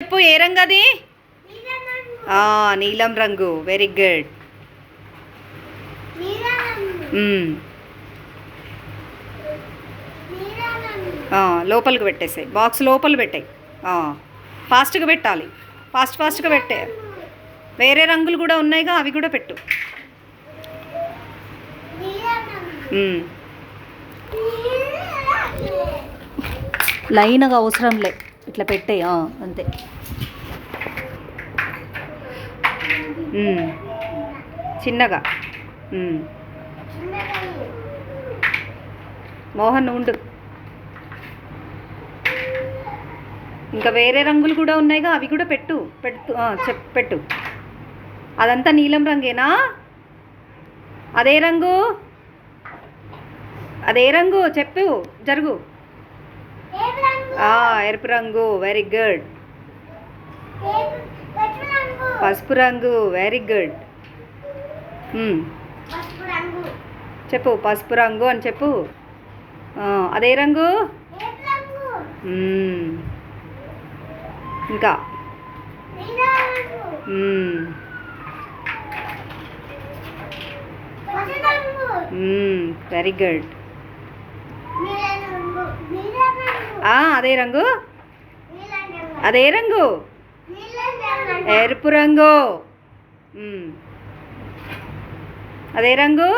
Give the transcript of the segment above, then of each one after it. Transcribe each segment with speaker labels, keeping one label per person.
Speaker 1: చెప్పు ఏ రంగు అది? నీలం రంగు. Very good. లోపలికి పెట్టేసాయి. బాక్స్ లోపల పెట్టాయి. ఫాస్ట్గా పెట్టాలి. ఫాస్ట్గా పెట్టే. వేరే రంగులు కూడా ఉన్నాయిగా, అవి కూడా పెట్టు. లైన్గా అవసరం లే, ఇట్లా పెట్టే అంతే. చిన్నగా. మోహన్ ఉండు. ఇంకా వేరే రంగులు కూడా ఉన్నాయిగా, అవి కూడా పెట్టు. పెట్టు. అదంతా నీలం రంగేనా? అదే రంగు చెప్పు. జరుగు. ఎరుపు రంగు. Very good. పసుపు రంగు. Very good. చెప్పు. పసుపు రంగు అని చెప్పు. అదే రంగు. ఇంకా వెరీ గుడ్. అదే రంగు. ఎరుపు రంగు. అదే రంగు.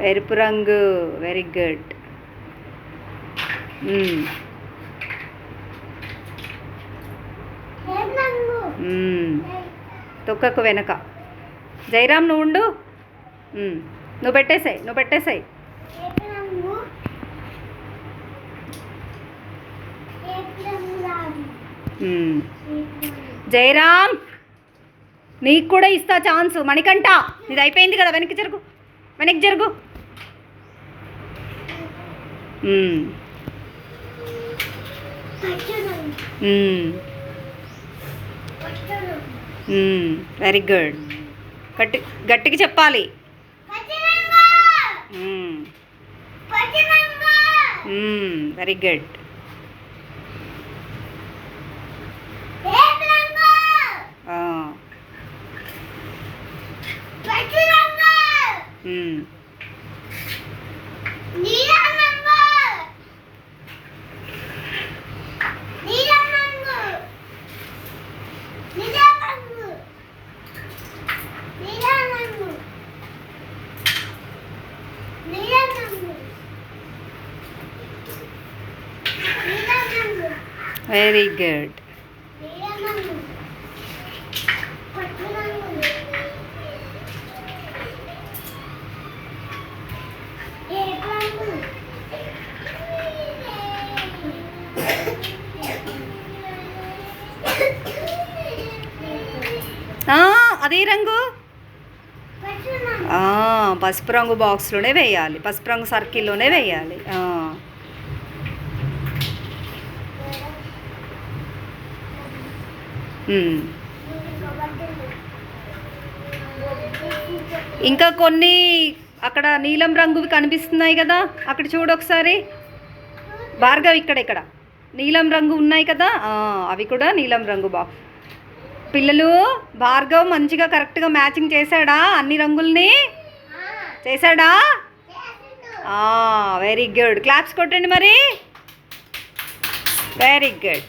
Speaker 1: ఎరుపు రంగు. Very good. తొక్కకు వెనక. జైరామ్ నువ్వు ఉండు. నువ్వు పెట్టేసాయి. జైరామ్ నీకు కూడా ఇస్తా ఛాన్స్. మణికంఠ ఇది అయిపోయింది కదా, వెనక్కి జరుగు. Very good. గట్టిగా చెప్పాలి. Very good. Very good. అదే రంగు. పసుపు రంగు బాక్స్లోనే వేయాలి. పసుపు రంగు సర్కిల్లోనే వేయాలి. ఇంకా కొన్ని అక్కడ నీలం రంగువి కనిపిస్తున్నాయి కదా, అక్కడ చూడు ఒకసారి. భార్గవ్ ఇక్కడ నీలం రంగు ఉన్నాయి కదా, అవి కూడా నీలం రంగు బాక్స్. పిల్లలు, భార్గవ్ మంచిగా కరెక్ట్గా మ్యాచింగ్ చేశాడా? అన్ని రంగుల్ని చేశాడా? Very good. క్లాప్స్ కొట్టండి మరి. Very good.